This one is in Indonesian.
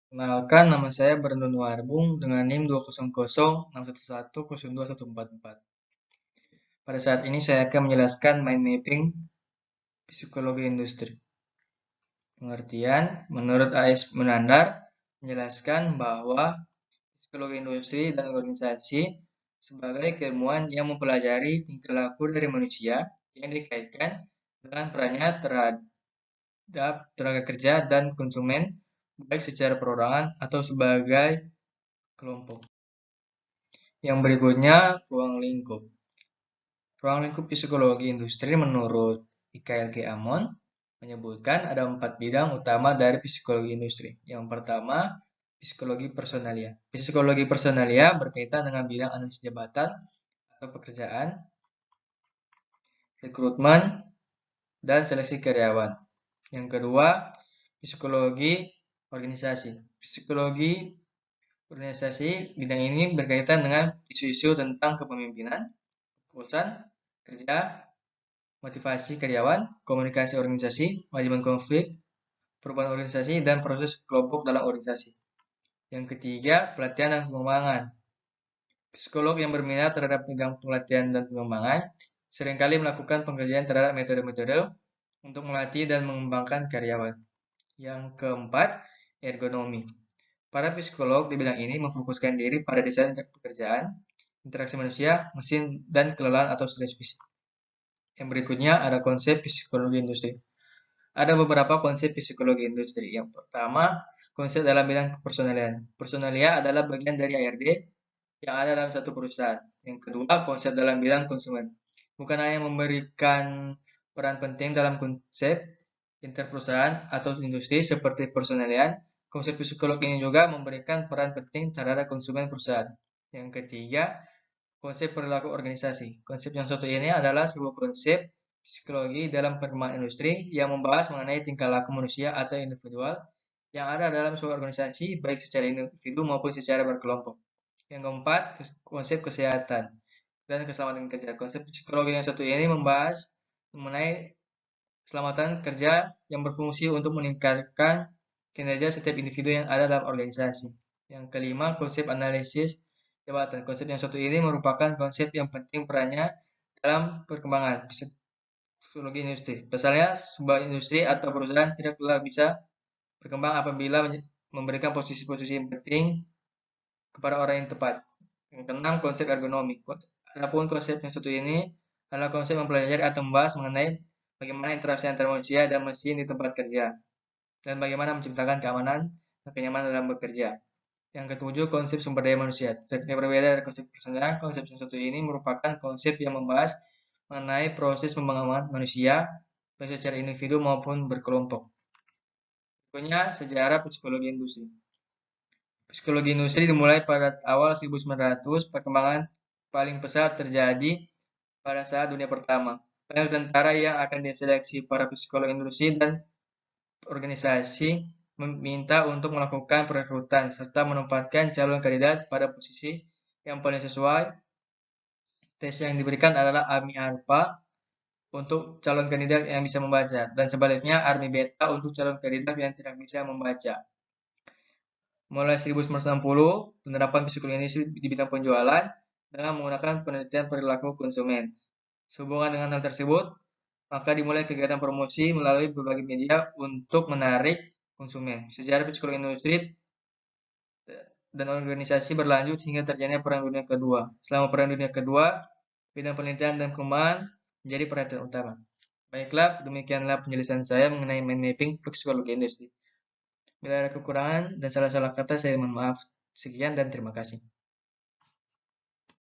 Kenalkan, nama saya Brandon Warbung dengan NIM 20061110214. Pada saat ini saya akan menjelaskan mind mapping psikologi industri. Pengertian, menurut AS Menandar, menjelaskan bahwa psikologi industri dan organisasi sebagai keilmuan yang mempelajari tingkah laku dari manusia yang dikaitkan dengan perannya terhadap tenaga kerja dan konsumen, baik secara perorangan atau sebagai kelompok. Yang berikutnya, ruang lingkup. Ruang lingkup psikologi industri menurut IKLG Amon menyebutkan ada 4 bidang utama dari psikologi industri. Yang pertama, psikologi personalia. Psikologi personalia berkaitan dengan bidang analisis jabatan atau pekerjaan, rekrutmen, dan seleksi karyawan. Yang kedua, psikologi organisasi. Psikologi organisasi bidang ini berkaitan dengan isu-isu tentang kepemimpinan, keputusan kerja, motivasi karyawan, komunikasi organisasi, manajemen konflik, perubahan organisasi, dan proses kelompok dalam organisasi. Yang ketiga, pelatihan dan pengembangan. Psikolog yang berminat terhadap bidang pelatihan dan pengembangan seringkali melakukan pengerjaan terhadap metode-metode untuk melatih dan mengembangkan karyawan. Yang keempat, ergonomi. Para psikolog di bidang ini memfokuskan diri pada desain pekerjaan, interaksi manusia, mesin, dan kelelahan atau stres fisik. Yang berikutnya ada konsep psikologi industri. Ada beberapa konsep psikologi industri. Yang pertama, konsep dalam bidang kepersonalian. Personalia adalah bagian dari HRD yang ada dalam satu perusahaan. Yang kedua, konsep dalam bidang konsumen. Bukan hanya memberikan peran penting dalam konsep interperusahaan atau industri seperti personalian, konsep psikolog ini juga memberikan peran penting terhadap konsumen perusahaan. Yang ketiga, konsep perilaku organisasi. Konsep yang satu ini adalah sebuah konsep psikologi dalam perkembangan industri yang membahas mengenai tingkah laku manusia atau individual yang ada dalam sebuah organisasi baik secara individu maupun secara berkelompok. Yang keempat, konsep kesehatan dan keselamatan kerja. Konsep psikologi yang satu ini membahas mengenai keselamatan kerja yang berfungsi untuk meningkatkan kinerja setiap individu yang ada dalam organisasi. Yang kelima, konsep analisis jabatan. Konsep yang satu ini merupakan konsep yang penting perannya dalam perkembangan psikologi industri. Pasalnya, sebuah industri atau perusahaan tidaklah bisa berkembang apabila memberikan posisi-posisi yang penting kepada orang yang tepat. Yang keenam, konsep ergonomi. Adapun konsep yang satu ini adalah konsep mempelajari atau membahas mengenai bagaimana interaksi antara manusia dan mesin di tempat kerja, dan bagaimana menciptakan keamanan dan kenyamanan dalam bekerja. Yang ketujuh, konsep sumber daya manusia. Tidak berbeda dari konsep personal, konsep yang satu ini merupakan konsep yang membahas mengenai proses pembangunan manusia, baik secara individu maupun berkelompok. Berikutnya, sejarah psikologi industri. Psikologi industri dimulai pada awal 1900, perkembangan paling pesat terjadi pada saat dunia pertama. Banyak tentara yang akan diseleksi para psikolog industri dan organisasi meminta untuk melakukan perekrutan serta menempatkan calon kandidat pada posisi yang paling sesuai. Tes yang diberikan adalah Army Alpha untuk calon kandidat yang bisa membaca dan sebaliknya Army Beta untuk calon kandidat yang tidak bisa membaca. Mulai 1960, penerapan psikologi industri di bidang penjualan dengan menggunakan penelitian perilaku konsumen. Sehubungan dengan hal tersebut, maka dimulai kegiatan promosi melalui berbagai media untuk menarik konsumen. Sejarah psikologi industri dan organisasi berlanjut hingga terjadinya Perang Dunia Kedua. Selama Perang Dunia Kedua, bidang penelitian dan pengembangan menjadi perhatian utama. Baiklah, demikianlah penjelasan saya mengenai mind mapping psikologi industri. Bila ada kekurangan dan salah-salah kata, saya mohon maaf. Sekian dan terima kasih.